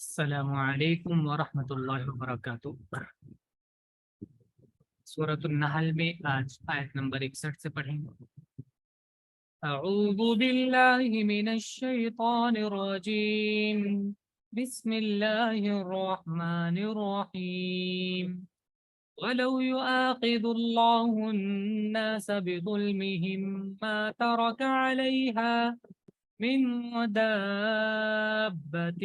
السلام علیکم ورحمۃ اللہ وبرکاتہ۔ سورۃ النحل میں آج آیت نمبر 61 سے پڑھیں گے۔ اعوذ باللہ من الشیطان الرجیم، بسم اللہ الرحمن الرحیم۔ وَلَوْ يُؤَاخِذُ اللَّهُ النَّاسَ بِظُلْمِهِمْ مَا تَرَكَ عَلَيْهَا من دابة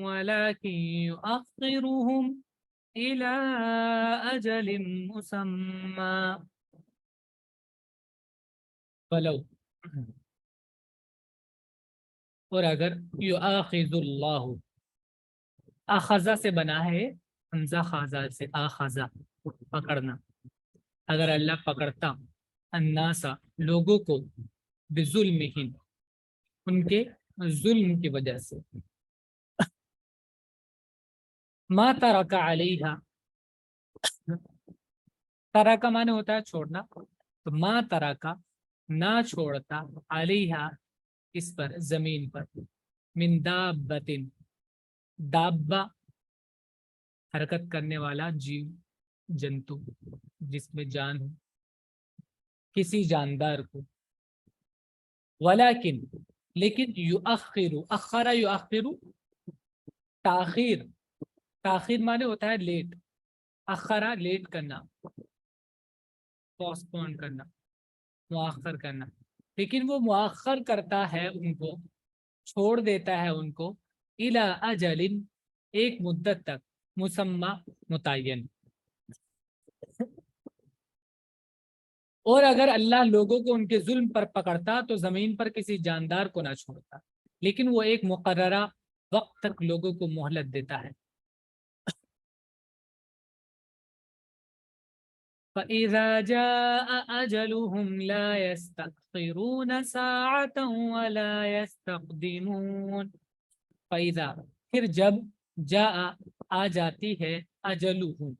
ولكن يؤخرهم إلى أجل مسمى ولو اور اگر یؤاخذ اللہ، اخذہ سے بنا ہے حمزہ خازہ سے، اخذہ پکڑنا، اگر اللہ پکڑتا الناس لوگوں کو بظلمہم ان کے ظلم کی وجہ سے، ما ترک علیہا، ترک معنی ہوتا ہے چھوڑنا، تو ما ترک نہ چھوڑتا علیہا اس پر زمین پر، من دابت، دابہ حرکت کرنے والا جیو جنتو جس میں جان ہو، کسی جاندار کو، ولیکن لیکن یؤخر، اخر یؤخر تاخیر، تاخیر معنی ہوتا ہے لیٹ، اخرا لیٹ کرنا، پوسٹ پون کرنا، مؤخر کرنا، لیکن وہ مؤخر کرتا ہے ان کو، چھوڑ دیتا ہے ان کو، الی اجل ایک مدت تک، مسمى متعین۔ اور اگر اللہ لوگوں کو ان کے ظلم پر پکڑتا تو زمین پر کسی جاندار کو نہ چھوڑتا، لیکن وہ ایک مقررہ وقت تک لوگوں کو مہلت دیتا ہے۔ فَإِذَا جَاءَ أَجَلُهُمْ لَا يَسْتَأْخِرُونَ سَاعَةً وَلَا يَسْتَقْدِمُونَ۔ فَإِذَا پھر جب جاء آ جاتی ہے اجلہم،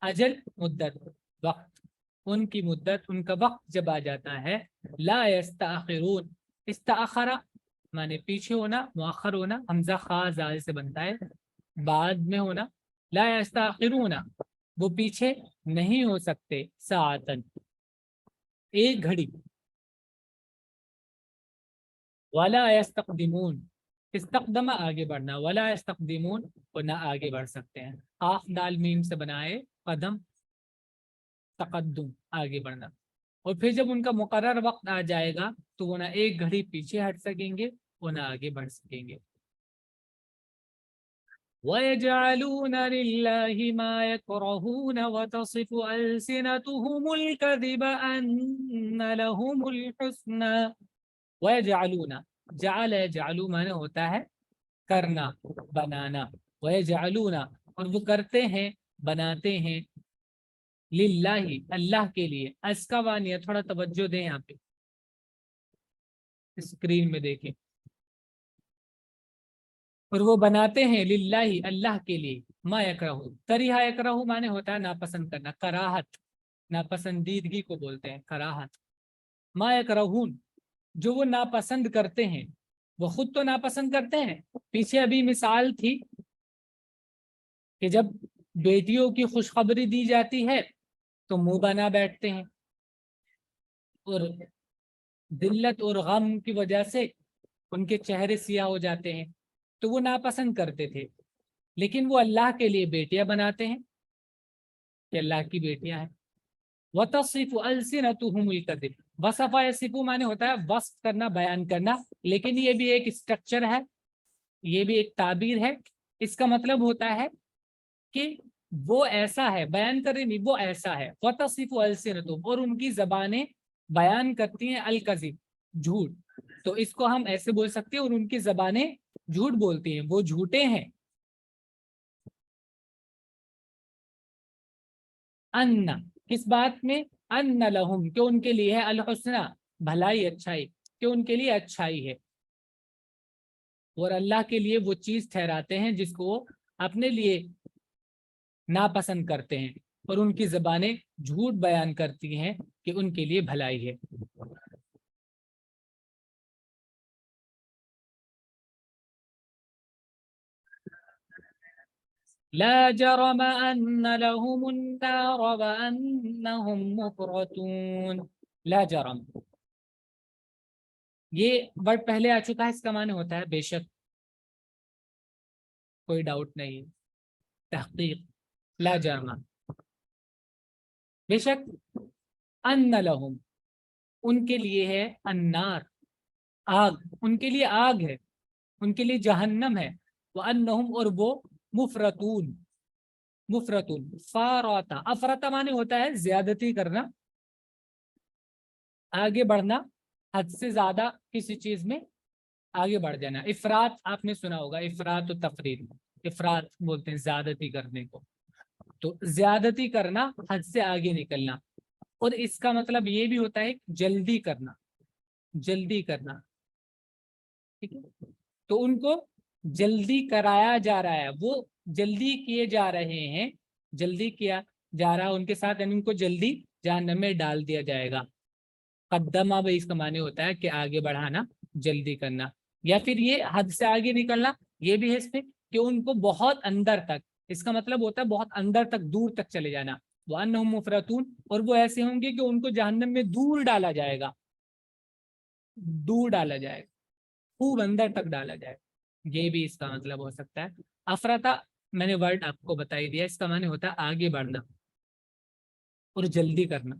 اجل مدت وقت، ان کی مدت ان کا وقت جب آ جاتا ہے، لا یستاخرون، استاخرہ معنی پیچھے ہونا، مؤخر ہونا، حمزہ خا زال سے بنتا ہے، بعد میں ہونا، لا یستاخرون وہ پیچھے نہیں ہو سکتے، ساعتن ایک گھڑی، ولا یستقدمون استقدم آگے بڑھنا، ولا یستقدمون وہ نہ آگے بڑھ سکتے ہیں، قاف دال میم سے بنائے قدم، تقدم آگے بڑھنا، اور پھر جب ان کا مقرر وقت آ جائے گا تو وہ نہ ایک گھڑی پیچھے ہٹ سکیں گے، وہ نہ آگے بڑھ سکیں گے۔ وَيَجْعَلُونَ لِلَّهِ مَا يَكْرَهُونَ وَتَصِفُ أَلْسِنَتُهُمُ الْكَذِبَ أَنَّ لَهُمُ الْحُسْنَى۔ وَيَجْعَلُونَ، جعل يجعل معنی ہوتا ہے کرنا، بنانا، وَيَجْعَلُونَ اور وہ کرتے ہیں، بناتے ہیں، للہ اللہ کے لیے، اس کا وانیہ تھوڑا توجہ دیں یہاں پہ، اسکرین میں دیکھیں، اور وہ بناتے ہیں للہ اللہ کے لیے، ما یکرہ، کریہ یکرہ معنی ہوتا ہے ناپسند کرنا، کراہت، ناپسندیدگی کو بولتے ہیں کراہت، ما یکرہون جو وہ ناپسند کرتے ہیں، وہ خود تو ناپسند کرتے ہیں، پیچھے ابھی مثال تھی کہ جب بیٹیوں کی خوشخبری دی جاتی ہے تو منہ بنا بیٹھتے ہیں، اور ذلت اور غم کی وجہ سے ان کے چہرے سیاہ ہو جاتے ہیں، تو وہ ناپسند کرتے تھے، لیکن وہ اللہ کے لیے بیٹیاں بناتے ہیں کہ اللہ کی بیٹیاں ہیں۔ وَتَصِفُ أَلْسِنَتُهُمُ الْكَذِبَ، وصف یصف معنی ہوتا ہے وصف کرنا، بیان کرنا، لیکن یہ بھی ایک اسٹرکچر ہے، یہ بھی ایک تعبیر ہے، اس کا مطلب ہوتا ہے کہ وہ ایسا ہے، بیان کر رہی نہیں، وہ ایسا ہے، وَتَصِفُ أَلْسِنَتُهُمْ اور ان کی زبانیں بیان کرتی ہیں الکذب جھوٹ، تو اس کو ہم ایسے بول سکتے ہیں، اور ان کی زبانیں جھوٹ بولتی ہیں، وہ جھوٹے ہیں، ان کس بات میں، ان لہم کہ ان کے لیے ہے، الحسنہ بھلائی، اچھائی، کہ ان کے لیے اچھائی ہے، اور اللہ کے لیے وہ چیز ٹھہراتے ہیں جس کو وہ اپنے لیے ناپسند کرتے ہیں، اور ان کی زبانیں جھوٹ بیان کرتی ہیں کہ ان کے لیے بھلائی ہے۔ لا جرم ان لهم النار وانهم مفرطون. لا جرم یہ ورڈ پہلے آ چکا ہے، اس کا معنی ہوتا ہے بے شک، کوئی ڈاؤٹ نہیں، تحقیق. لا جرم بے شک، ان لہم ان کے لیے ہے، النار آگ، ان کے لیے آگ ہے، ان کے لیے جہنم ہے، وانہم اور وہ مفرطون. مفرطون فاراتا، افرتا معنی ہوتا ہے زیادتی کرنا، آگے بڑھنا، حد سے زیادہ کسی چیز میں آگے بڑھ جانا. افراط آپ نے سنا ہوگا، افراط و تفریط، افراط بولتے ہیں زیادتی کرنے کو، تو زیادتی کرنا، حد سے آگے نکلنا. اور اس کا مطلب یہ بھی ہوتا ہے جلدی کرنا، جلدی کرنا، ٹھیک ہے. تو ان کو جلدی کرایا جا رہا ہے، وہ جلدی کیے جا رہے ہیں، جلدی کیا جا رہا ہے ان کے ساتھ، یعنی ان کو جلدی جہنم میں ڈال دیا جائے گا. قدمہ بھی اس کا معنی ہوتا ہے کہ آگے بڑھانا، جلدی کرنا، یا پھر یہ حد سے آگے نکلنا، یہ بھی ہے اس میں کہ ان کو بہت اندر تک، اس کا مطلب ہوتا ہے بہت اندر تک، دور تک چلے جانا. وَأَنَّهُمْ مُفْرَطُونَ اور وہ ایسے ہوں گے کہ ان کو جہنم میں دور ڈالا جائے گا، دور ڈالا جائے گا، خوب اندر تک ڈالا جائے گا. یہ بھی اس کا مطلب ہو سکتا ہے. افراطا میں نے ورڈ آپ کو بتا ہی دیا، اس کا معنی ہوتا ہے آگے بڑھنا اور جلدی کرنا.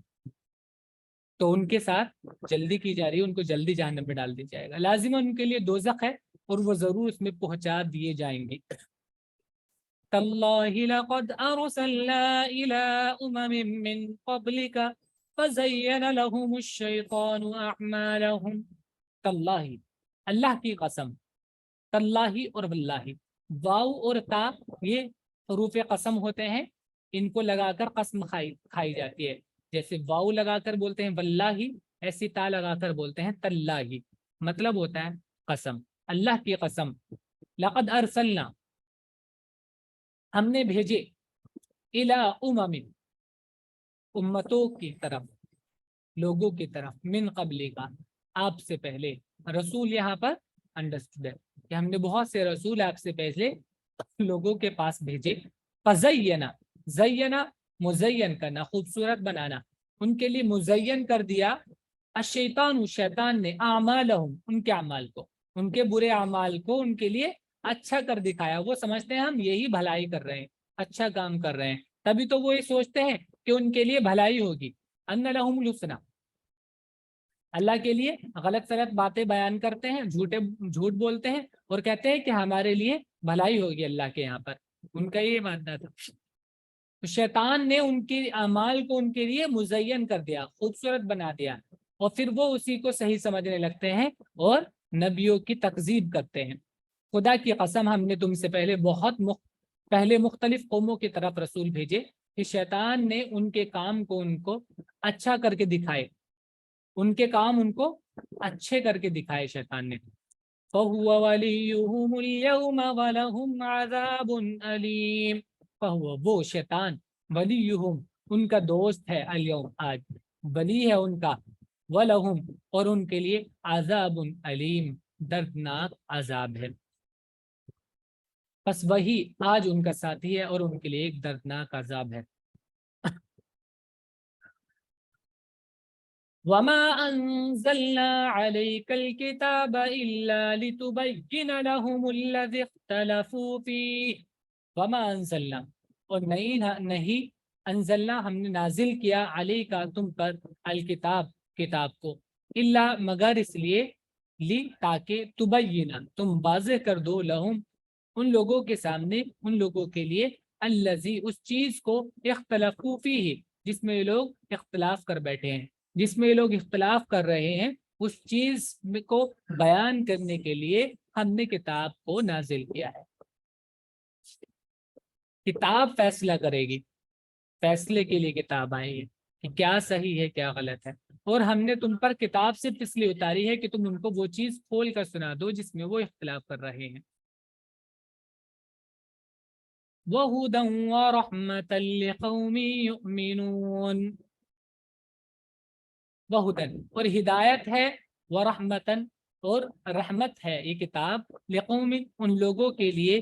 تو ان کے ساتھ جلدی کی جا رہی ہے، ان کو جلدی جہنم میں ڈال دیا جائے گا، لازم ان کے لیے دوزخ ہے اور وہ ضرور اس میں پہنچا دیے جائیں گے. تاللہ لقد ارسلنا الى من قبلك فزین لهم الشیطان اعمالهم. تاللہ اللہ کی قسم، تاللہ اور واللہ، واو اور تا یہ حروف قسم ہوتے ہیں، ان کو لگا کر قسم کھائی جاتی ہے. جیسے واو لگا کر بولتے ہیں واللہ، ایسی تا لگا کر بولتے ہیں تاللہ، مطلب ہوتا ہے قسم، اللہ کی قسم. لقد ارسلنا ہم نے بھیجے، الی امتوں کی طرف، لوگوں کی طرف، من قبل کا آپ سے پہلے. رسول یہاں پر انڈرسٹوڈ ہے کہ ہم نے بہت سے رسول آپ سے پہلے لوگوں کے پاس بھیجے. فزینا، زینا مزین کرنا، خوبصورت بنانا، ان کے لیے مزین کر دیا. الشیطان شیطان نے، اعمالہم ان کے اعمال کو، ان کے برے اعمال کو ان کے لیے اچھا کر دکھایا. وہ سمجھتے ہیں ہم یہی بھلائی کر رہے ہیں، اچھا کام کر رہے ہیں، تبھی تو وہ یہ سوچتے ہیں کہ ان کے لیے بھلائی ہوگی. ان لہم الحسنی، اللہ کے لیے غلط سلط باتیں بیان کرتے ہیں، جھوٹ بولتے ہیں اور کہتے ہیں کہ ہمارے لیے بھلائی ہوگی اللہ کے یہاں پر. ان کا یہ ماننا تھا. شیطان نے ان کے اعمال کو ان کے لیے مزین کر دیا، خوبصورت بنا دیا، اور پھر وہ اسی کو صحیح سمجھنے لگتے ہیں اور نبیوں کی تکذیب کرتے ہیں. خدا کی قسم ہم نے تم سے پہلے پہلے مختلف قوموں کی طرف رسول بھیجے کہ شیطان نے ان کے کام کو ان کو اچھا کر کے دکھائے، ان کے کام ان کو اچھے کر کے دکھائے شیطان نے. فَهُوَ وَلِيُّهُمُ الْيَوْمَ وَلَهُمْ عَذَابٌ أَلِيمٌ. فَهُوَ وہ شیطان، وَلِيُّهُمْ ان کا دوست ہے، اليوم آج، ولی ہے ان کا، وَلَهُمْ اور ان کے لیے، عذاب علیم دردناک عذاب ہے. بس وہی آج ان کا ساتھی ہے اور ان کے لیے ایک دردناک عذاب ہے. وَمَا أَنزَلْنَا عَلَيْكَ الْكِتَابَ إِلَّا لِتُبَيِّنَ لَهُمُ الَّذِي اخْتَلَفُوا فِيهِ. وَمَا أَنزَلْنَا اور نہیں انزلنا ہم نے نازل کیا، علیکا تم پر، الکتاب کتاب کو، الا مگر اس لیے، لی تاکہ، تبینہ تم واضح کر دو، لہم ان لوگوں کے سامنے، ان لوگوں کے لیے، الذی اس چیز کو، اختلفوا فیہ جس میں لوگ اختلاف کر بیٹھے ہیں، جس میں لوگ اختلاف کر رہے ہیں، اس چیز کو بیان کرنے کے لیے ہم نے کتاب کو نازل کیا ہے. کتاب فیصلہ کرے گی، فیصلے کے لیے کتاب آئی ہے کہ کیا صحیح ہے کیا غلط ہے، اور ہم نے تم پر کتاب سے اس لیے اتاری ہے کہ تم ان کو وہ چیز کھول کر سنا دو جس میں وہ اختلاف کر رہے ہیں. وَهُدًى وَرَحْمَةً لِقَوْمٍ يُؤْمِنُونَ. وَهُدًى اور ہدایت ہے، وَرَحْمَةً اور رحمت ہے یہ کتاب، لقوم ان لوگوں کے لیے،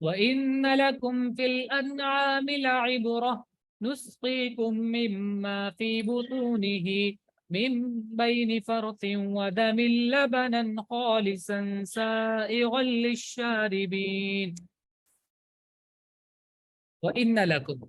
وَإِنَّ لَكُمْ فِي الْأَنْعَامِ لَعِبْرَةً نُسْقِيكُم مِّمَّا فِي بُطُونِهِ مِن بَيْنِ فَرْثٍ وَدَمٍ لَبَنًا خَالِصًا سَائِغًا لِلشَّارِبِينَ। وَإِنَّ لَكُمْ،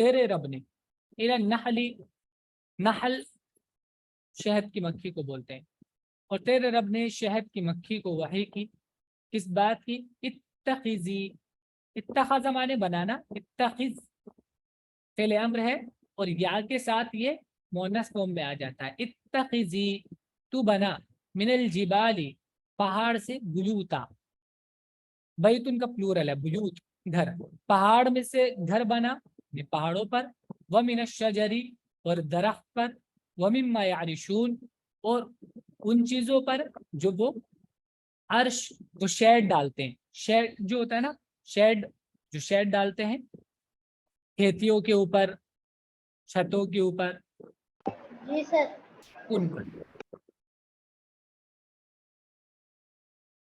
تیرے رب نے، الی النحل، نحل شہد کی مکھی کو بولتے ہیں، اور تیرے رب نے شہد کی مکھی کو وحی کی، کس بات کی؟ اتخذی، اتخذ مانے بنانا، اتخذ فعل امر ہے اور یا کے ساتھ یہ مؤنث فارم میں آ جاتا ہے، اتخذی تو بنا، من الجبالی پہاڑ سے، بیوتا، بیت ان کا پلورل ہے، بیوت گھر، پہاڑ میں سے گھر بنا، یہ پہاڑوں پر، ومن الشجری اور درخت پر، ومما یعرشون اور ان چیزوں پر جو وہ عرش جو شیڈ ڈالتے ہیں، شیڈ جو ہوتا ہے نا، شیڈ جو شیڈ ڈالتے ہیں کھیتیوں کے اوپر، چھتوں کے اوپر، جی سر. ان پر،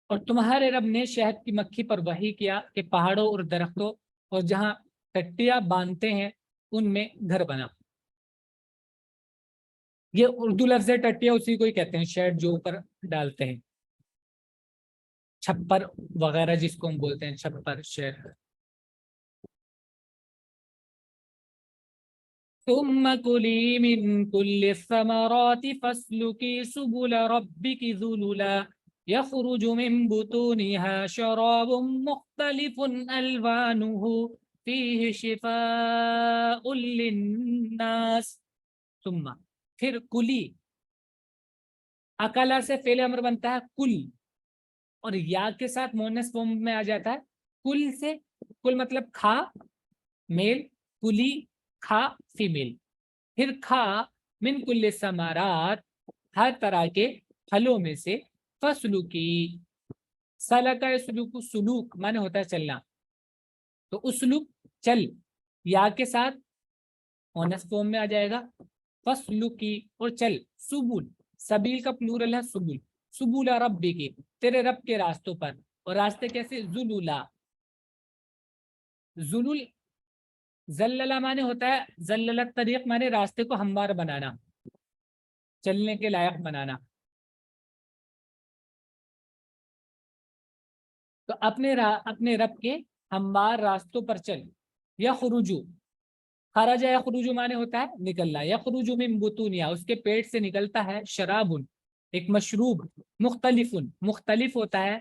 اور تمہارے رب نے شہد کی مکھی پر وحی کیا کہ پہاڑوں اور درختوں اور جہاں ٹٹیاں باندھتے ہیں ان میں گھر بنا۔ یہ اردو لفظ ہے ٹٹیاں، اسی کو ہی کہتے ہیں شیڈ جو اوپر ڈالتے ہیں، چھپر وغیرہ جس کو ہم بولتے ہیں، چھپر شیڈ۔ ثم كلي من كل الثمرات فاسلكي سبل ربك ذللا يخرج من بطونها شراب مختلف ألوانه فيه شفاء للناس۔ ثم پھر کلی، اکلا سے فعل امر بنتا ہے کل، اور یا کے ساتھ مؤنث فارم میں آ جاتا ہے، کل سے، کل مطلب کھا میل، کلی کھا فیمیل، پھر کھا من کل ثمرات ہر طرح کے پھلوں میں سے، فسلوکی، سلکا سلوک، سلوک مانے ہوتا ہے چلنا، تو اسلوک چل، یا کے ساتھ مؤنث فارم میں آ جائے گا، فسلوکی اور چل، سبول، سبیل کا پلورل ہے سبول، سبول ربی کی، تیرے رب کے راستوں پر، اور راستے کیسے؟ ذلولا، ذلول زللہ مانے ہوتا ہے، زللت طریق مانے راستے کو ہموار بنانا، چلنے کے لائق بنانا، تو اپنے رب کے ہموار راستوں پر چل۔ یخرجو، خرج یخرجو مانے ہوتا ہے نکلنا، یخرج من بطونیا اس کے پیٹ سے نکلتا ہے، شراب ایک مشروب، مختلف مختلف ہوتا ہے،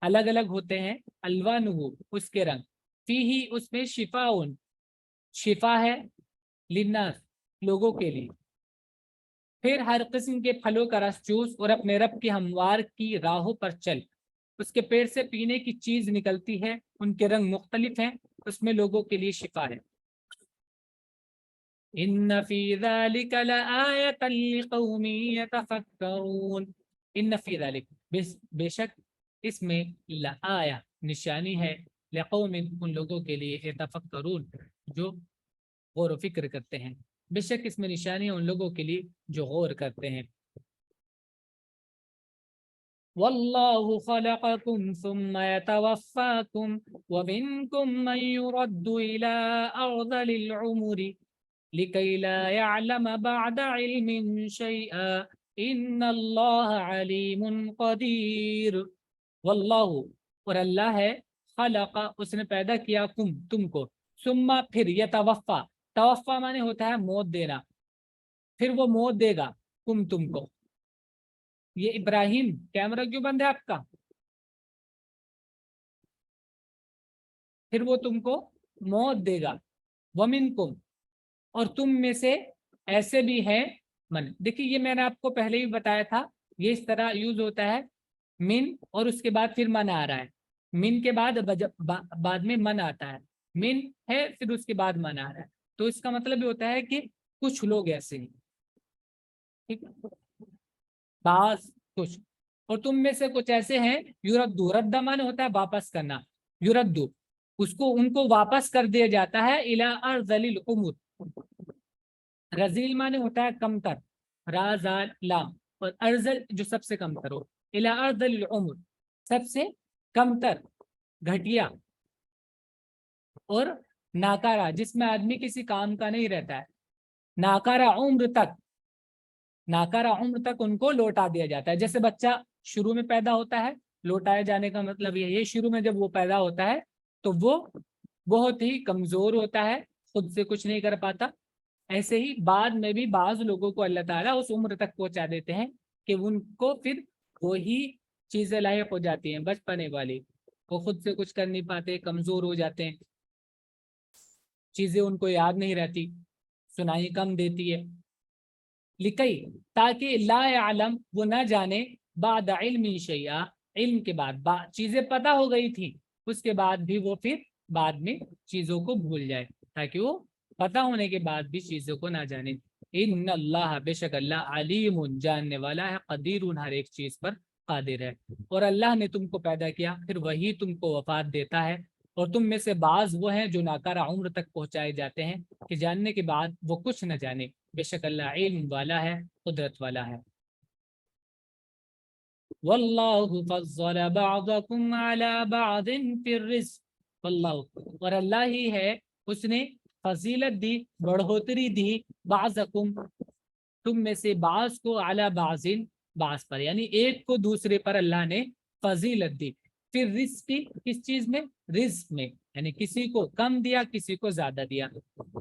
الگ الگ ہوتے ہیں، الوانہ اس کے رنگ، فیہ اس میں شفاء شفا ہے، للناس لوگوں کے لیے، پھر ہر قسم کے پھلوں کا رس چوس اور اپنے رب کی ہموار کی راہوں پر چل، اس کے پیٹ سے پینے کی چیز نکلتی ہے، ان کے رنگ مختلف ہیں، اس میں لوگوں کے لیے شفا ہے۔ ان فی ذلک لآیۃ لقوم یتفکرون، ان فی ذلک بے شک اس میں لآیہ نشانی ہے، لقوم ان لوگوں کے لیے، یتفکرون جو غور و فکر کرتے ہیں، بے شک اس میں نشانی ہے ان لوگوں کے لیے جو غور کرتے ہیں۔ واللہ خلقکم ثم یتوفاکم ومنکم من یرد الی ارذل العمر لکی لا یعلم بعد علم شیئا ان اللہ علیم قدیر۔ واللہ اور اللہ ہے، خلق اس نے پیدا کیا، تم کو، ثم پھر، یتوفا، توفا مانے ہوتا ہے موت دینا، پھر وہ موت دے گا تم کو۔ یہ ابراہیم کیمرہ کیوں بند ہے آپ کا؟ پھر وہ تم کو موت دے گا، ومنکم اور تم میں سے ایسے بھی ہیں، من، دیکھیے یہ میں نے آپ کو پہلے ہی بتایا تھا، یہ اس طرح یوز ہوتا ہے، من اور اس کے بعد پھر من آ رہا ہے، من کے بعد میں من آتا ہے، من ہے پھر اس کے بعد من آ رہا ہے، تو اس کا مطلب یہ ہوتا ہے کہ کچھ لوگ ایسے ہیں، ٹھیک ہے، بعض کچھ، اور تم میں سے کچھ ایسے ہیں، یردو، رد مانے ہوتا ہے واپس کرنا، یردو اس کو ان کو واپس کر دیا جاتا ہے، الی ارذل العمر، رزیل مانے ہوتا ہے کم تر، را زال لام، اور ارذل جو سب سے کم تر ہو، الی ارذل العمر سب سے کم تر، گھٹیا اور ناکارہ جس میں آدمی کسی کام کا نہیں رہتا ہے، ناکارہ عمر تک، ناکارہ عمر تک ان کو لوٹا دیا جاتا ہے، جیسے بچہ شروع میں پیدا ہوتا ہے، لوٹائے جانے کا مطلب یہ شروع میں جب وہ پیدا ہوتا ہے تو وہ بہت ہی کمزور ہوتا ہے، خود سے کچھ نہیں کر پاتا، ایسے ہی بعد میں بھی بعض لوگوں کو اللہ تعالیٰ اس عمر تک پہنچا دیتے ہیں کہ ان کو پھر وہی چیزیں لاحق ہو جاتی ہیں بچپنے والی، وہ خود سے کچھ کر نہیں پاتے، کمزور ہو جاتے ہیں، چیزیں ان کو یاد نہیں رہتی، سنائی کم دیتی ہے، لکئی تاکہ لا علم وہ نہ جانے بعد علم شیئا علم کے بعد چیزیں پتہ ہو گئی تھی اس کے بعد بھی وہ پھر بعد میں چیزوں کو بھول جائے، تاکہ وہ پتہ ہونے کے بعد بھی چیزوں کو نہ جانے۔ ان اللہ بے شک اللہ علیم جاننے والا ہے، قدیر ہر ایک چیز پر قادر ہے۔ اور اللہ نے تم کو پیدا کیا، پھر وہی تم کو وفات دیتا ہے، اور تم میں سے بعض وہ ہیں جو ناکارہ عمر تک پہنچائے جاتے ہیں کہ جاننے کے بعد وہ کچھ نہ جانے، بے شک اللہ علم والا ہے، قدرت والا ہے۔ واللہ فضل بعضکم علی بعض فی الرزق، واللہ اور اللہ ہی ہے اس نے فضیلت دی، بڑھوتری دی، بعضکم تم میں سے بعض کو علی بعض بعض پر، یعنی ایک کو دوسرے پر اللہ نے فضیلت دی، پھر رزق کی کس چیز میں، رزق میں، یعنی کسی کو کم دیا کسی کو زیادہ دیا۔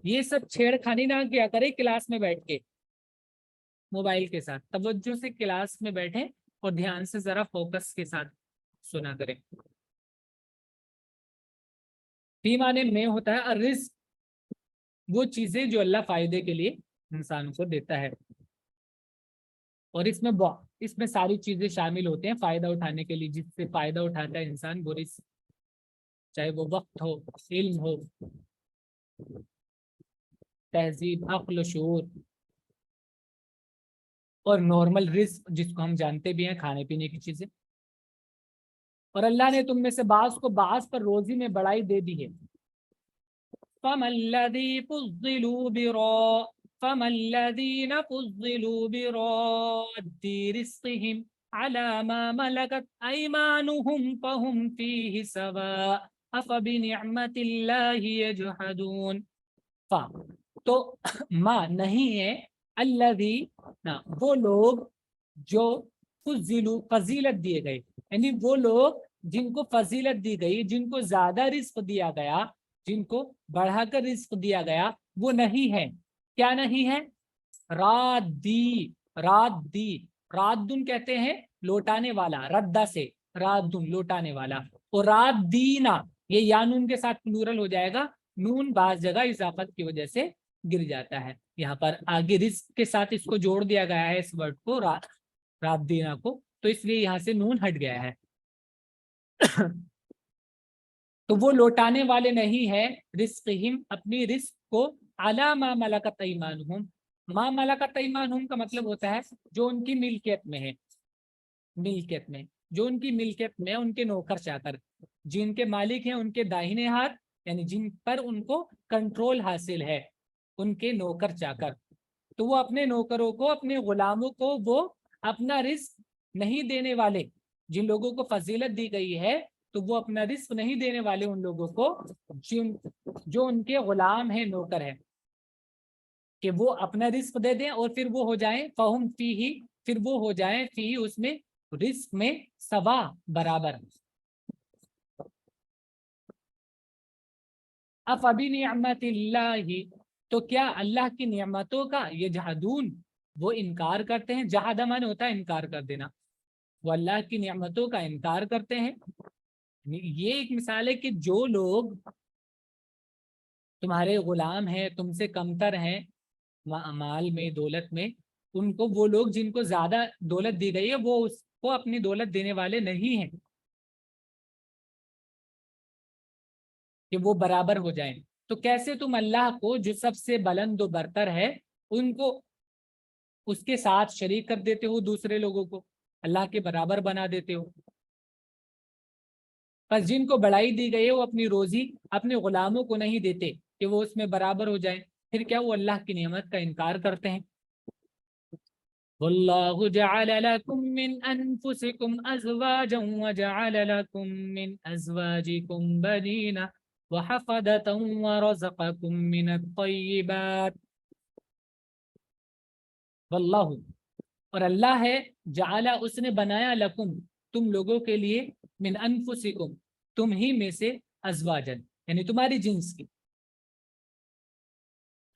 یہ سب چھیڑ خانی نہ کیا کرے کلاس میں بیٹھ کے موبائل کے ساتھ، توجہ سے کلاس میں بیٹھیں اور دھیان سے ذرا فوکس کے ساتھ سنا کریں۔ فی معنی میں ہوتا ہے الرزق، وہ چیزیں جو اللہ فائدے کے لیے انسان کو دیتا ہے، اور اس میں ساری چیزیں شامل ہوتے ہیں فائدہ اٹھانے کے لیے، جس سے فائدہ اٹھاتا ہے انسان وہ رزق، چاہے وہ وقت ہو، علم ہو، تہذیب، عقل و شعور، اور نارمل رزق جس کو ہم جانتے بھی ہیں کھانے پینے کی چیزیں۔ اور اللہ نے تم میں سے بعض کو بعض پر روزی میں بڑائی دے دی ہے۔ فَمَا الَّذِينَ فُضِّلُوا بِرَادِّ رِزْقِهِمْ عَلَى مَا مَلَكَتْ أَيْمَانُهُمْ فَهُمْ فِيهِ سَوَاءٌ أَفَبِنِعْمَةِ اللَّهِ يَجْحَدُونَ۔ تو ما نہیں ہے الذی نا وہ لوگ جو فضیلت دیے گئے، یعنی وہ لوگ جن کو فضیلت دی گئی، جن کو زیادہ رزق دیا گیا، جن کو بڑھا کر رزق دیا گیا، وہ نہیں ہے، کیا نہیں ہے، رادن کہتے ہیں لوٹانے والا، ردہ سے رادن لوٹانے والا، اور رادینا یہ یا نون کے ساتھ پلورل ہو جائے گا، نون بعض جگہ اضافت کی وجہ سے گر جاتا ہے، یہاں پر آگے رزق کے ساتھ اس کو جوڑ دیا گیا ہے، اس ورڈ کو رات دینا کو، تو اس لیے یہاں سے نون ہٹ گیا ہے۔ تو وہ لوٹانے والے نہیں ہے رزقہم اپنی رزق کو، علی ما ملکت ایمانہم، ما ملکت ایمانہم کا مطلب ہوتا ہے جو ان کی ملکیت میں ہے، ملکیت میں، جو ان کی ملکیت میں ان کے نوکر چاکر، جن کے مالک ہیں ان کے داہنے ہاتھ، یعنی جن پر ان کو کنٹرول حاصل ہے، ان کے نوکر چاکر، تو وہ اپنے نوکروں کو، اپنے غلاموں کو وہ اپنا رزق نہیں دینے والے، جن لوگوں کو فضیلت دی گئی ہے تو وہ اپنا رزق نہیں دینے والے ان لوگوں کو جو ان کے غلام ہیں، نوکر ہیں، کہ وہ اپنا رزق دے دیں اور پھر وہ ہو جائیں فہم فیہ، پھر وہ ہو جائیں فی اس میں رزق میں سوا برابر۔ افبنعمت اللہ، تو کیا اللہ کی نعمتوں کا یجحدون وہ انکار کرتے ہیں، جہاد معنی ہوتا ہے انکار کر دینا، وہ اللہ کی نعمتوں کا انکار کرتے ہیں۔ یہ ایک مثال ہے کہ جو لوگ تمہارے غلام ہیں، تم سے کمتر ہیں مال میں، دولت میں، ان کو، وہ لوگ جن کو زیادہ دولت دی گئی ہے وہ اس کو اپنی دولت دینے والے نہیں ہیں کہ وہ برابر ہو جائیں، تو کیسے تم اللہ کو جو سب سے بلند و برتر ہے ان کو اس کے ساتھ شریک کر دیتے ہو، دوسرے لوگوں کو اللہ کے برابر بنا دیتے ہو۔ پس جن کو بڑائی دی گئی ہے وہ اپنی روزی اپنے غلاموں کو نہیں دیتے کہ وہ اس میں برابر ہو جائیں، پھر کیا وہ اللہ کی نعمت کا انکار کرتے ہیں۔ واللہ جعل لکم من انفسکم ازواجا وجعل لکم من ازواجکم بنین وحفدۃ ورزقکم من الطیبات۔ واللہ اور اللہ ہے، جعل اس نے بنایا لکم تم لوگوں کے لیے، من انفسکم تم ہی میں سے، ازواجن یعنی تمہاری جنس کی،